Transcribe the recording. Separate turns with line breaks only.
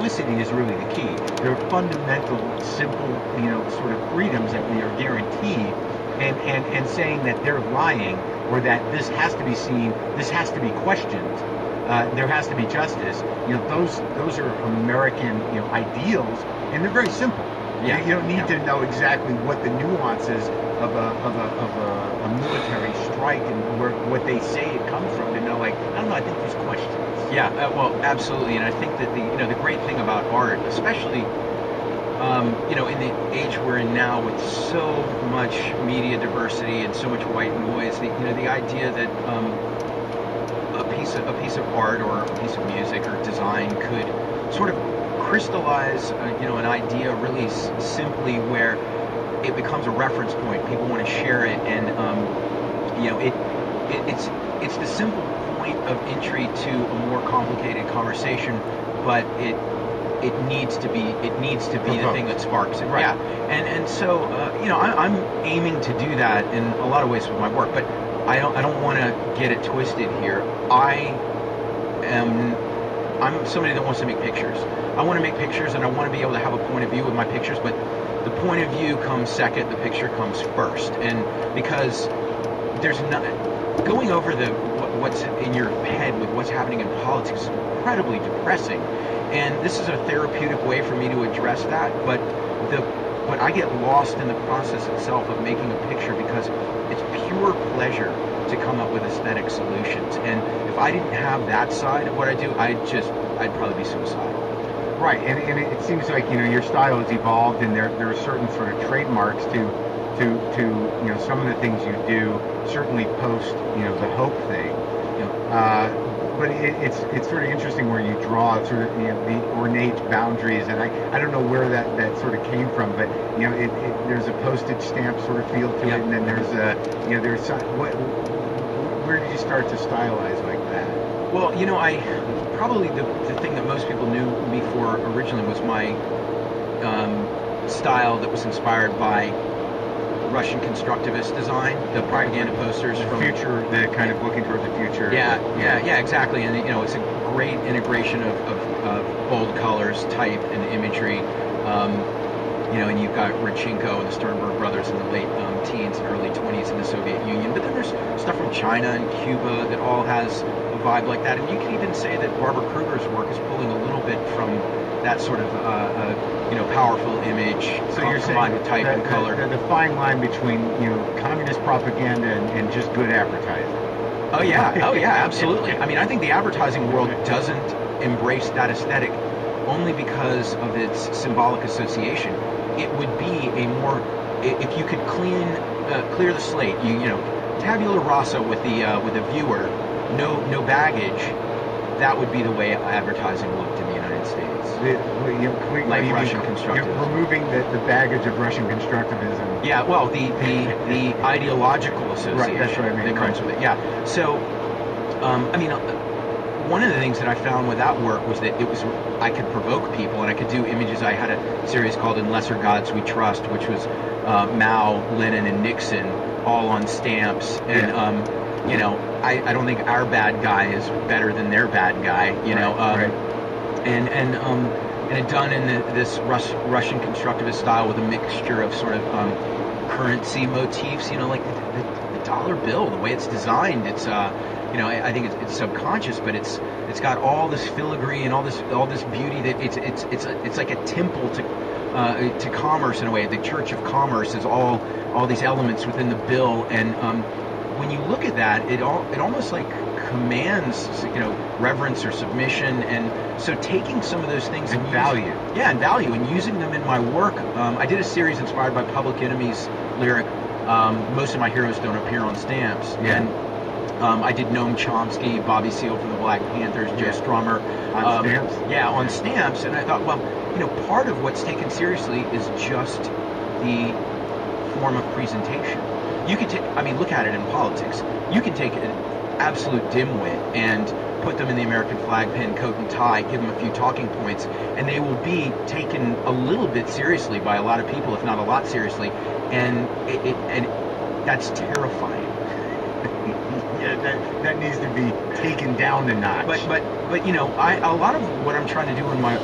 simplicity is really the key. There are fundamental, simple, sort of freedoms that we are guaranteed, and saying that they're lying, or that this has to be seen, this has to be questioned, there has to be justice. Those are American, ideals, and they're very simple.
Yeah.
You don't need to know exactly what the nuances of a military strike and what they say it comes from to know. Like, I don't know. I think there's questions.
Yeah, well, absolutely, and I think that the great thing about art, especially in the age we're in now, with so much media diversity and so much white noise, the idea that a piece of art or a piece of music or design could sort of crystallize an idea really simply, where it becomes a reference point. People want to share it, and it's the simple point of entry to a more complicated conversation, but it needs to be the thing that sparks it.
Right.
Yeah, and so I'm aiming to do that in a lot of ways with my work, but I don't want to get it twisted here. I'm somebody that wants to make pictures. I want to make pictures, and I want to be able to have a point of view with my pictures, but the point of view comes second, the picture comes first. And because there's not going over what's in your head with what's happening in politics is incredibly depressing, and this is a therapeutic way for me to address that, but I get lost in the process itself of making a picture, because it's pure pleasure to come up with aesthetic solutions. And if I didn't have that side of what I do, I'd probably be suicidal.
Right, and it seems like your style has evolved, and there are certain sort of trademarks to some of the things you do. Certainly post the hope thing, but it's sort of interesting where you draw sort of the ornate boundaries, and I don't know where that sort of came from, but there's a postage stamp sort of feel to it, and then there's where did you start to stylize like that?
Well, I probably the thing that most people knew me for originally was my style that was inspired by Russian constructivist design, the propaganda posters from
future, the kind of looking toward the future.
Yeah, exactly. And it's a great integration of bold colors, type, and imagery. And you've got Rodchenko and the Sternberg brothers in the late teens and early 20s in the Soviet Union. But then there's stuff from China and Cuba that all has a vibe like that. And you can even say that Barbara Kruger's work is pulling a little bit from that sort of powerful image,
so you're
combined with type and color.
The fine line between communist propaganda and just good advertising.
Oh yeah, absolutely. I mean, I think the advertising world doesn't embrace that aesthetic only because of its symbolic association. It would be a more, if you could clear the slate, tabula rasa with the viewer, no baggage. That would be the way advertising looked in the United States. Like Russian constructivism.
Removing the baggage of Russian constructivism.
Yeah, well, the ideological association
right, that's what I mean,
that comes with it. Yeah. So, one of the things that I found with that work was that I could provoke people, and I could do images. I had a series called "In Lesser Gods We Trust," which was Mao, Lenin, and Nixon all on stamps, and I don't think our bad guy is better than their bad guy,
Right.
And it done in this Russian constructivist style with a mixture of sort of currency motifs, like the dollar bill, the way it's designed. It's I think it's subconscious, but it's got all this filigree and all this beauty that it's like a temple to commerce in a way. The Church of Commerce is all these elements within the bill, and when you look at that, it almost like commands reverence or submission. And so taking some of those things and
value,
and using them in my work. I did a series inspired by Public Enemy's lyric. Most of my heroes don't appear on stamps. And I did Noam Chomsky, Bobby Seale from the Black Panthers, Joe Strummer.
On stamps?
Yeah, on stamps. And I thought, well, part of what's taken seriously is just the form of presentation. You could look at it in politics. You can take an absolute dimwit and put them in the American flag pin, coat and tie, give them a few talking points, and they will be taken a little bit seriously by a lot of people, if not a lot seriously, and that's terrifying.
Yeah, that needs to be taken down a notch.
But a lot of what I'm trying to do in my